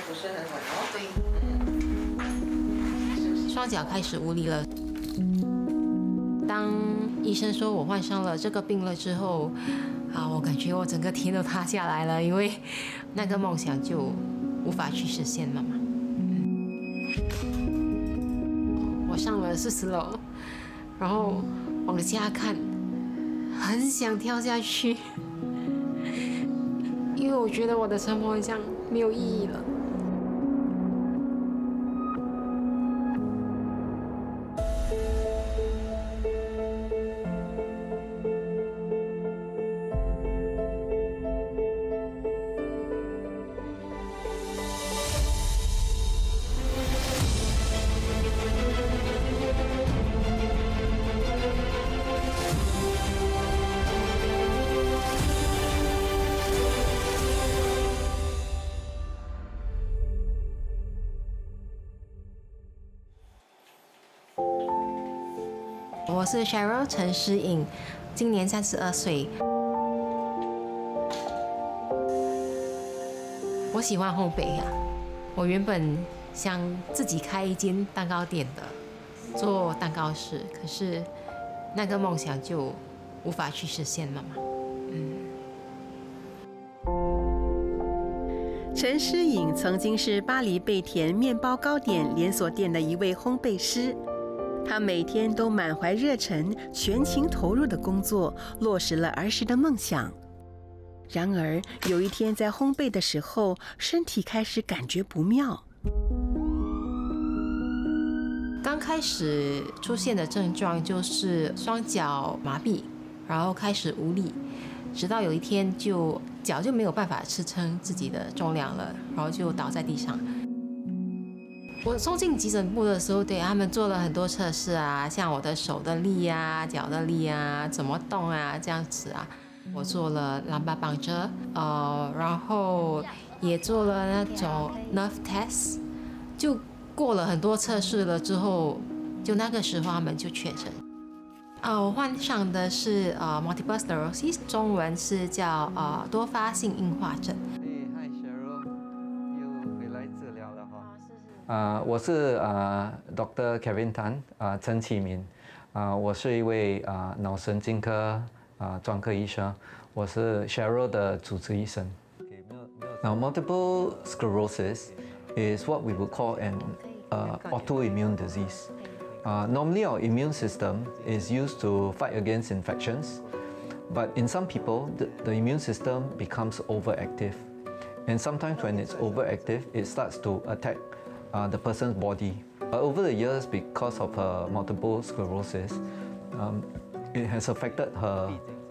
不是很稳哦。对，双脚开始无力了。当医生说我患上了这个病了之后，我感觉我整个天都塌下来了，因为那个梦想就无法去实现了嘛。我上了40楼，然后往下看，很想跳下去，因为我觉得我的生活好像没有意义了。我是 Cheryl 陈诗颖，今年32岁。我喜欢烘焙我原本想自己开一间蛋糕店的，做蛋糕师，可是那个梦想就无法去实现了嘛。陈诗颖曾经是巴黎贝甜面包糕点连锁店的一位烘焙师。他每天都满怀热忱，全情投入的工作，落实了儿时的梦想。然而，有一天在烘焙的时候，身体开始感觉不妙。刚开始出现的症状就是双脚麻痹，然后开始无力，直到有一天脚就没有办法支撑自己的重量了，然后就倒在地上。我送进急诊部的时候，对他们做了很多测试像我的手的力脚的力怎么动这样子我做了蓝巴绑着，然后也做了那种 nerve test， 就过了很多测试了之后，就那个时候他们就确诊。我患上的是multiple sclerosis， 中文是叫多发性硬化症。我是Dr. Kevin Tan， 陈启明，我是一位脑神经科专科医生，我是 Cheryl 的主治医生。Now, multiple sclerosis is what we would call an autoimmune disease. Normally, our immune system is used to fight against infections, but in some people, the immune system becomes overactive, and sometimes when it's overactive, it starts to attack the person's body. Over the years, because of her multiple sclerosis, it has affected her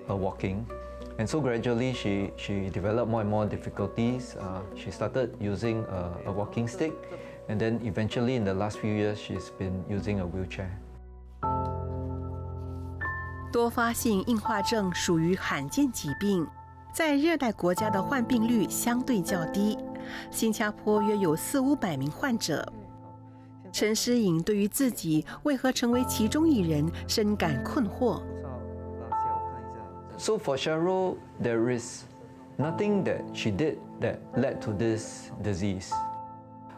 walking, and so gradually she developed more and more difficulties. She started using a walking stick, and then eventually in the last few years, she's been using a wheelchair. 多发性硬化症属于罕见疾病，在热带国家的患病率相对较低。新加坡约有400-500名患者。陈诗颖对于自己为何成为其中一人深感困惑。So for Cheryl, there is nothing that she did that led to this disease.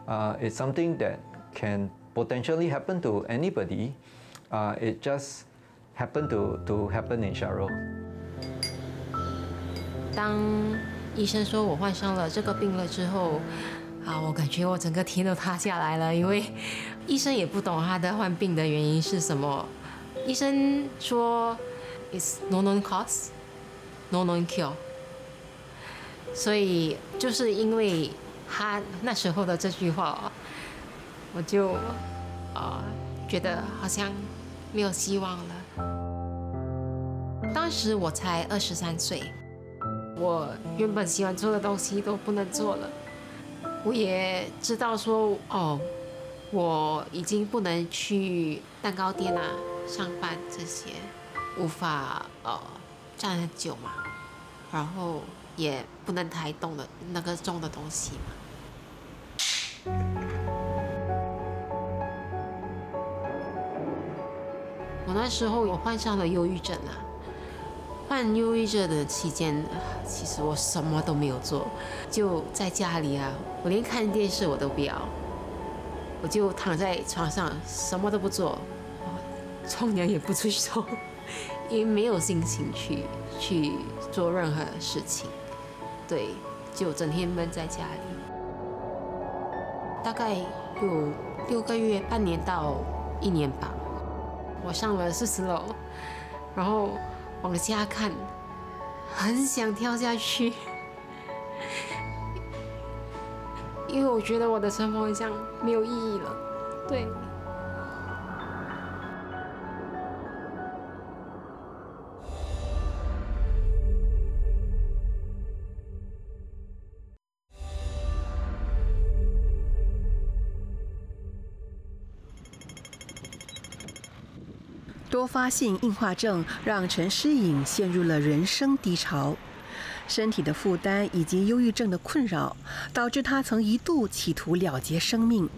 It's something that can potentially happen to anybody. It just happened to happen in Cheryl. 当医生说我患上了这个病了之后，我感觉我整个天都塌下来了，因为医生也不懂他的患病的原因是什么。医生说 "It's no known cause, no known cure"， 所以就是因为他那时候的这句话，我就觉得好像没有希望了。当时我才23岁。我原本喜欢做的东西都不能做了，我也知道说我已经不能去蛋糕店上班这些，无法站很久嘛，然后也不能抬动的那个重的东西嘛。我那时候我患上了忧郁症患忧郁症的期间，其实我什么都没有做，就在家里啊，我连看电视我都不要，我就躺在床上什么都不做，冲凉也不出去冲，因为没有心情去做任何事情，对，就整天闷在家里，大概有6个月、半年到1年吧。我上了40楼，然后往下看，很想跳下去，因为我觉得我的生活好像没有意义了。对。多发性硬化症让陈诗颖陷入了人生低潮，身体的负担以及忧郁症的困扰，导致她曾一度企图了结生命。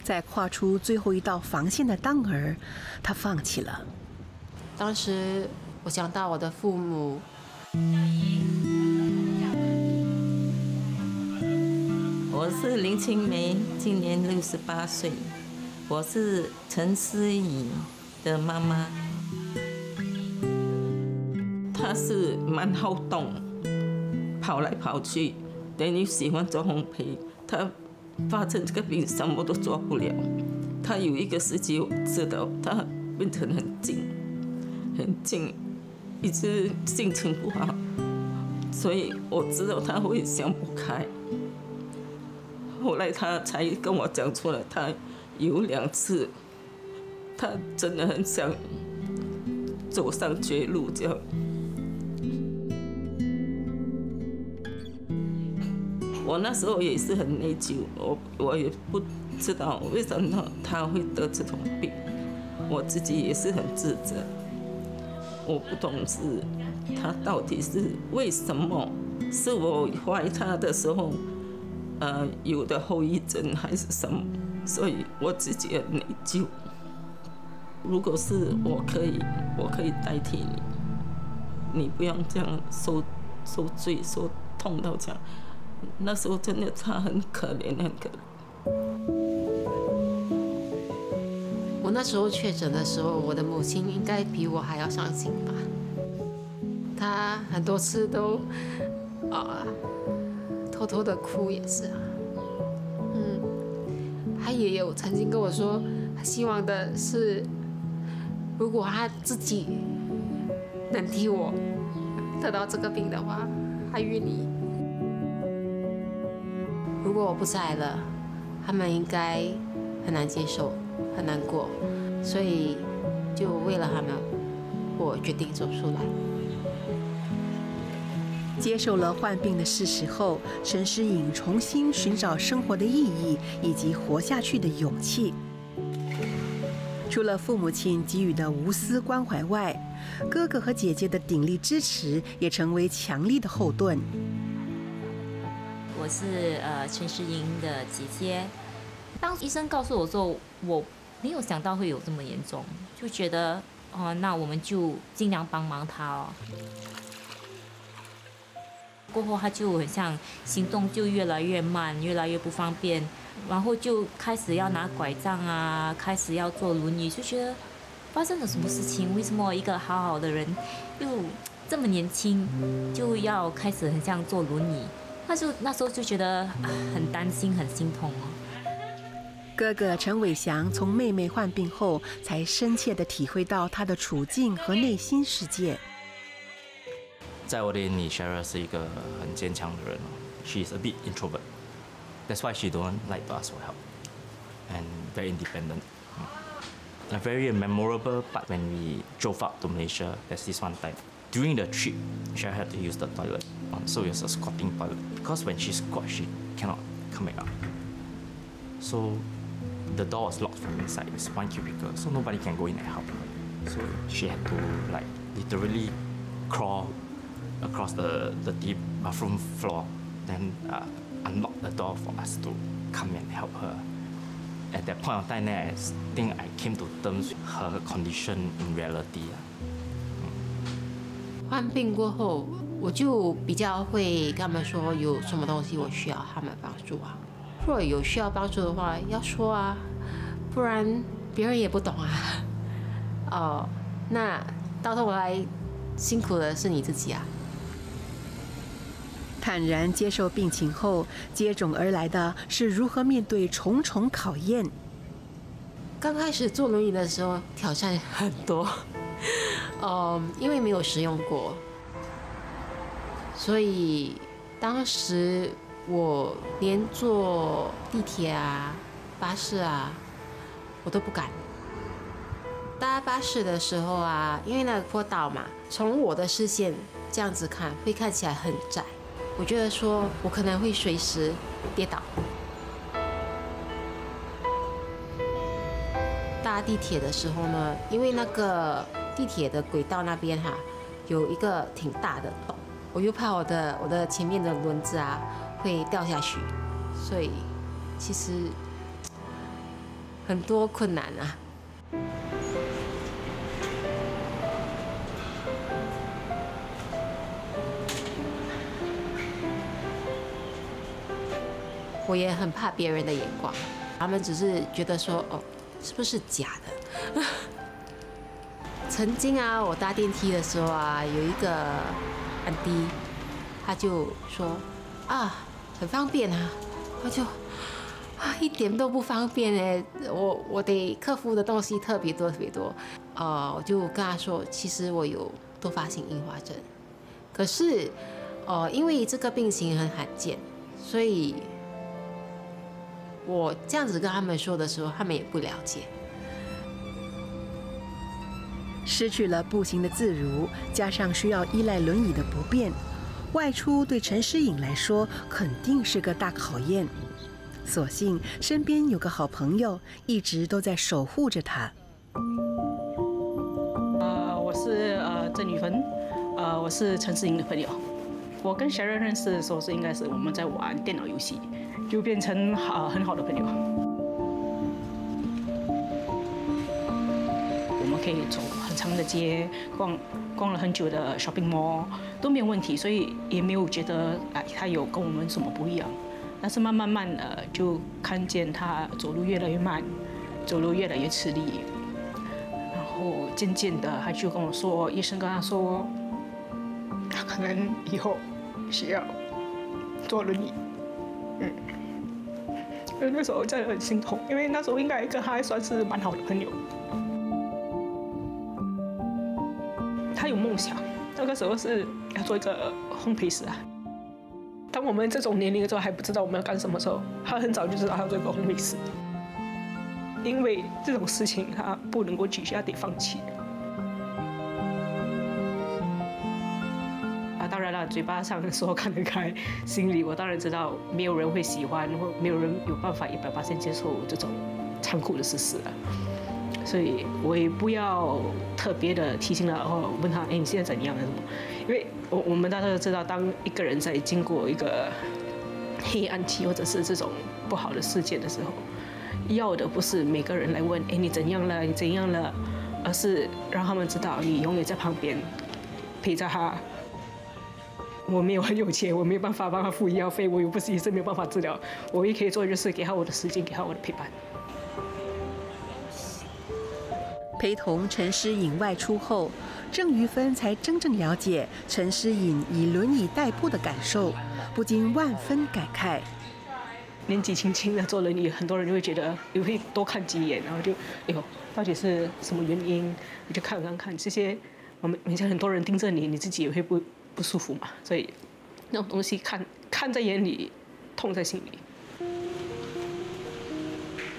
在跨出最后一道防线的当儿，她放弃了。当时我想到我的父母，我是林青梅，今年68岁，我是陈诗颖的妈妈。她是蛮好动，跑来跑去，等于喜欢做烘焙。她发生这个病，什么都做不了。她有一个时期，我知道她变成很静，一直心情不好，所以我知道她会想不开。后来她才跟我讲出来，她有2次，她真的很想走上绝路这样。我那时候也是很内疚，我也不知道为什么她会得这种病，我自己也是很自责。我不懂是她到底是为什么，是我怀她的时候，有的后遗症还是什么，所以我自己很内疚。如果是我可以代替你，你不要这样受罪受痛到这样。那时候真的她很可怜，很可怜。我那时候确诊的时候，我的母亲应该比我还要伤心吧。她很多次都偷偷的哭也是啊。她也有曾经跟我说，她希望的是，如果她自己能替我得到这个病的话，她愿意。如果我不在了，他们应该很难接受，很难过，所以就为了他们，我决定走出来。接受了患病的事实后，陈诗颖重新寻找生活的意义以及活下去的勇气。除了父母亲给予的无私关怀外，哥哥和姐姐的鼎力支持也成为强力的后盾。我是陈诗颖的姐姐。当医生告诉我说，我没有想到会有这么严重，就觉得那我们就尽量帮忙他哦。过后他就很像行动就越来越慢，越来越不方便，然后就开始要拿拐杖啊，开始要坐轮椅，就觉得发生了什么事情？为什么一个好好的人又这么年轻就要开始很像坐轮椅？那时候就觉得很担心，很心痛哦。哥哥陈伟翔从妹妹患病后，才深切地体会到她的处境和内心世界。在我的眼里 ，Cheryl 是一个很坚强的人。She is a bit introvert. That's why she don't like to ask for help, and very independent. A very memorable part when we drove up to Malaysia. There's this one time. During the trip, Cheryl had to use the toilet, so it was a squatting toilet. Because when she squats, she cannot come back up. So the door was locked from inside. It's one cubicle, so nobody can go in and help her. So she had to literally crawl across the deep bathroom floor, then unlock the door for us to come and help her. At that point of time, I think I came to terms with her condition in reality. 患病过后，我就比较会跟他们说有什么东西我需要他们帮助啊。如果有需要帮助的话，要说啊，不然别人也不懂啊。那到头来辛苦的是你自己啊。坦然接受病情后，接踵而来的是如何面对重重考验。刚开始坐轮椅的时候，挑战很多，因为没有使用过，所以当时我连坐地铁啊、巴士啊，我都不敢。搭巴士的时候啊，因为那个坡道嘛，从我的视线这样子看，会看起来很窄。我觉得说我可能会随时跌倒。搭地铁的时候呢，因为那个地铁的轨道那边有一个挺大的洞，我又怕我的前面的轮子啊会掉下去，所以其实很多困难啊。我也很怕别人的眼光，他们只是觉得说，是不是假的？曾经啊，我搭电梯的时候啊，有一个安迪，他就说很方便啊，我就一点都不方便哎，我得克服的东西特别多。我就跟他说，其实我有多发性硬化症，可是因为这个病情很罕见，所以我这样子跟他们说的时候，他们也不了解。失去了步行的自如，加上需要依赖轮椅的不便，外出对陈诗颖来说肯定是个大考验。所幸身边有个好朋友，一直都在守护着她。我是郑宇芬，我是陈诗颖的朋友。我跟 Sharon 认识的时候应该是我们在玩电脑游戏，就变成很好的朋友。我们可以走很长的街，逛了很久的 shopping mall 都没有问题，所以也没有觉得他有跟我们什么不一样。但是慢慢就看见他走路越来越慢，走路越来越吃力，然后渐渐的他就跟我说，医生跟他说，他可能以后需要坐轮椅。那时候真的很心痛，因为那时候应该跟他还算是蛮好的朋友。他有梦想，那个时候是要做一个烘焙师啊。当我们这种年龄的时候还不知道我们要干什么时候，他很早就知道他要做一个烘焙师。因为这种事情他不能够继续，他得放弃。当然了，嘴巴上说看得开，心里我当然知道没有人会喜欢，或没有人有办法100%接受这种残酷的事实了。所以我也不要特别的提醒了，问他，你现在怎样什么？因为我们大家都知道，当一个人在经过一个黑暗期或者是这种不好的事件的时候，要的不是每个人来问，你怎样了，你怎样了，而是让他们知道你永远在旁边陪着他。我没有很有钱，我没有办法帮他付医药费，我又不是医生，没有办法治疗，我唯一可以做的就是给他我的时间，给他我的陪伴。陪同陈诗颖外出后，郑瑜芬才真正了解陈诗颖以轮椅代步的感受，不禁万分感慨。年纪轻轻的坐轮椅，很多人就会觉得，你会多看几眼，然后就，到底是什么原因？你就看这些，我们以前很多人盯着你，你自己也会不舒服嘛。所以那种东西看在眼里，痛在心里。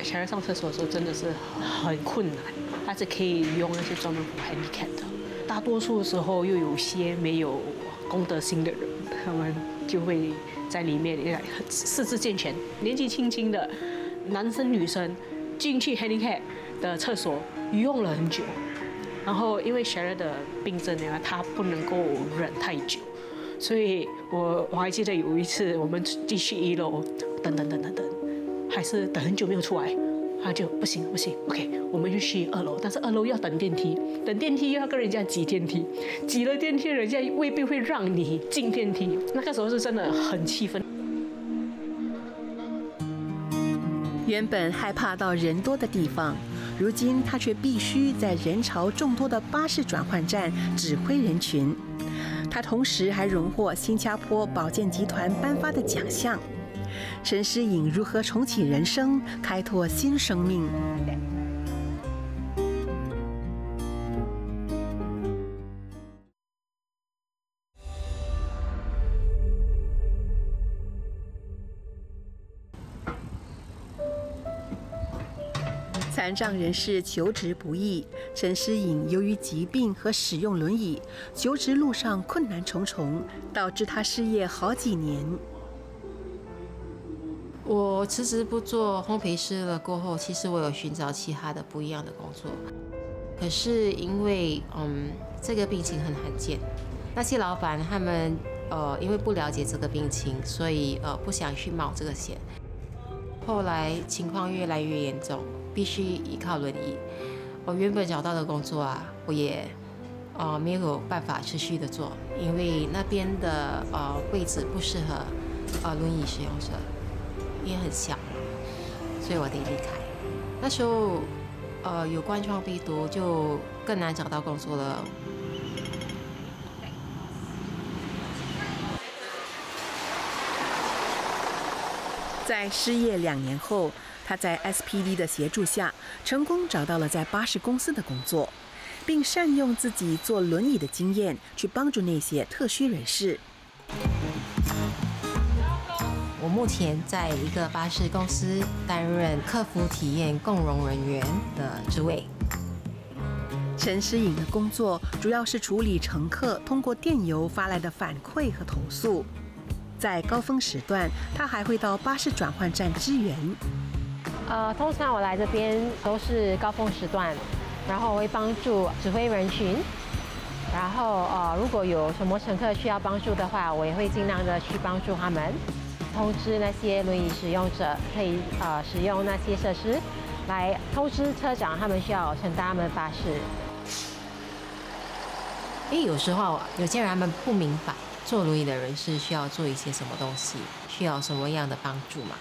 小孩上厕所的时候真的是很困难，他是可以用那些专门for handicap的。大多数的时候又有些没有公德心的人，他们就会在里面四肢健全、年纪轻轻的男生女生进去 handicap 的厕所用了很久。然后因为 Sharon 的病症呢，他不能够忍太久，所以我还记得有一次我们继续1楼等，还是等很久没有出来，他就不行，OK， 我们就去2楼，但是2楼要等电梯，等电梯又要跟人家挤电梯，挤了电梯人家未必会让你进电梯，那个时候是真的很气愤。原本害怕到人多的地方，如今他却必须在人潮众多的巴士转换站指挥人群。他同时还荣获新加坡保健集团颁发的奖项。陈诗颖如何重启人生，开拓新生命？残障人士求职不易，陈诗颖由于疾病和使用轮椅，求职路上困难重重，导致她失业好几年。我辞职不做烘焙师了过后，其实我有寻找其他的不一样的工作，可是因为这个病情很罕见，那些老板他们因为不了解这个病情，所以不想去冒这个险。后来情况越来越严重，必须依靠轮椅。我原本找到的工作啊，我也没有办法持续的做，因为那边的位置不适合轮椅使用者，也很小，所以我得离开。那时候有冠状病毒，就更难找到工作了。在失业2年后，他在 SPD 的协助下，成功找到了在巴士公司的工作，并善用自己坐轮椅的经验，去帮助那些特需人士。我目前在一个巴士公司担任客服体验共融人员的职位。陈诗颖的工作主要是处理乘客通过电邮发来的反馈和投诉。在高峰时段，他还会到巴士转换站支援。通常我来这边都是高峰时段，然后我会帮助指挥人群。然后如果有什么乘客需要帮助的话，我也会尽量的去帮助他们。通知那些轮椅使用者可以使用那些设施，来通知车长他们需要乘搭他们的巴士。因为有时候有些人他们不明白坐轮椅的人是需要做一些什么东西，需要什么样的帮助嘛。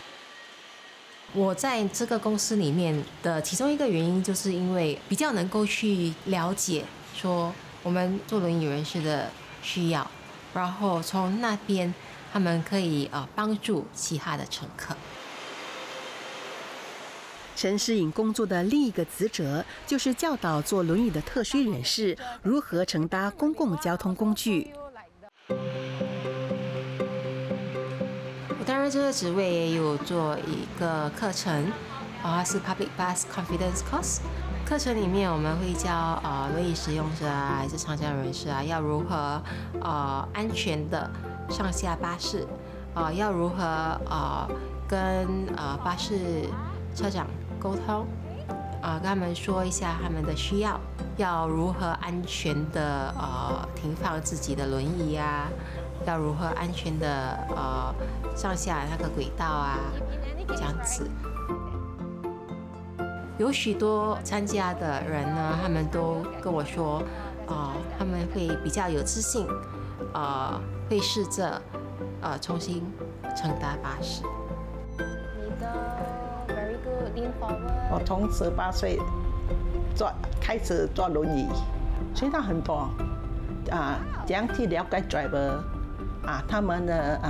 我在这个公司里面的其中一个原因，就是因为比较能够去了解说我们坐轮椅人士的需要，然后从那边他们可以帮助其他的乘客。陈诗颖工作的另一个职责就是教导坐轮椅的特需人士如何乘搭公共交通工具。我担任这个职位也有做一个课程，它是 Public Bus Confidence Course。课程里面我们会教轮椅使用者啊，还是残障人士啊，要如何安全的上下巴士，要如何跟巴士车长沟通，跟他们说一下他们的需要，要如何安全的停放自己的轮椅啊，要如何安全的上下那个轨道啊，这样子。有许多参加的人呢，他们都跟我说，他们会比较有自信，会试着重新乘搭巴士。我从18岁开始坐轮椅，学到很多怎样去了解 driver 他们的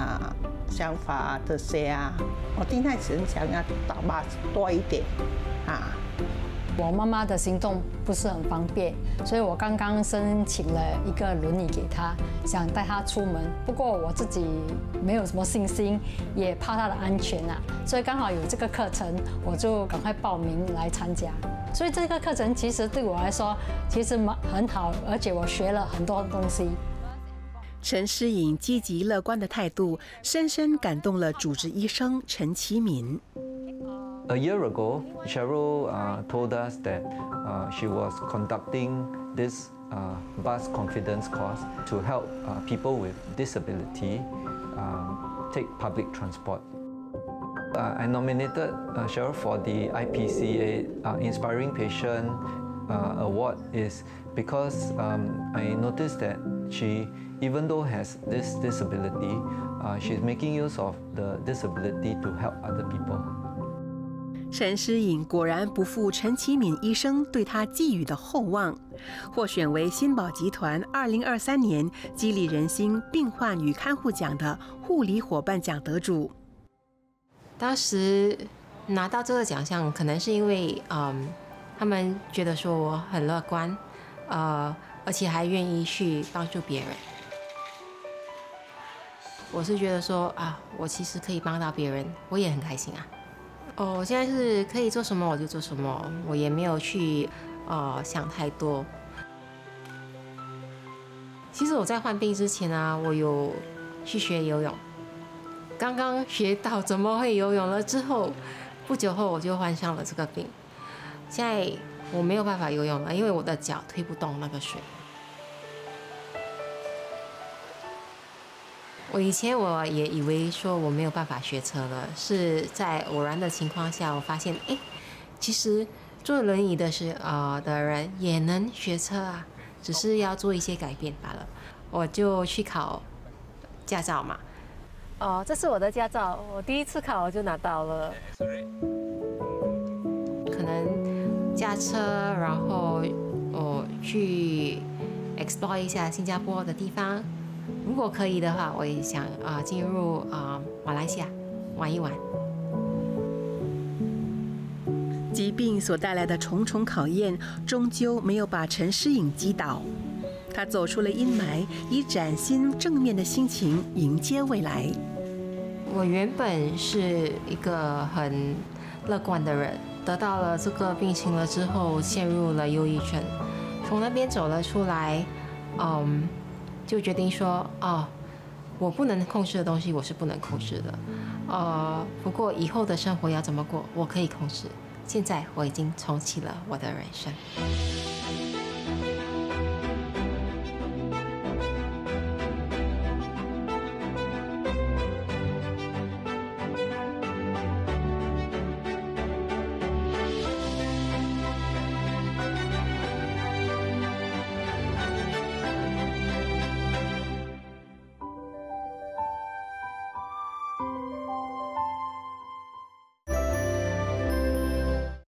想法这些我现在很想要搭巴士多一点我妈妈的行动不是很方便，所以我刚刚申请了一个轮椅给她，想带她出门。不过我自己没有什么信心，也怕她的安全所以刚好有这个课程，我就赶快报名来参加。所以这个课程其实对我来说其实很好，而且我学了很多东西。陈诗颖积极乐观的态度，深深感动了主治医生陈其敏。A year ago, Cheryl told us that she was conducting this bus confidence course to help people with disability take public transport. I nominated Cheryl for the IPCA Inspiring Patient Award is because I noticed that she, even though has this disability, she's making use of the disability to help other people. 陈诗颖果然不负陈其敏医生对她寄予的厚望，获选为新宝集团2023年激励人心病患与看护奖的护理伙伴奖得主。当时拿到这个奖项，可能是因为他们觉得说我很乐观，而且还愿意去帮助别人。我是觉得说我其实可以帮到别人，我也很开心啊。我现在是可以做什么我就做什么，我也没有去想太多。其实我在患病之前啊，我有去学游泳。刚刚学到怎么会游泳了之后，不久后我就患上了这个病。现在我没有办法游泳了，因为我的脚推不动那个水。我以前我也以为说我没有办法学车了，是在偶然的情况下，我发现其实坐轮椅的人也能学车啊，只是要做一些改变罢了。我就去考驾照嘛。这是我的驾照，我第一次考我就拿到了。可能驾车，然后去 explore 一下新加坡的地方。如果可以的话，我也想进入马来西亚玩一玩。疾病所带来的重重考验，终究没有把陈诗颖击倒。她走出了阴霾，以崭新正面的心情迎接未来。我原本是一个很乐观的人，得到了这个病情了之后，陷入了忧郁症，从那边走了出来，就决定说，我不能控制的东西我是不能控制的，不过以后的生活要怎么过，我可以控制。现在我已经重启了我的人生。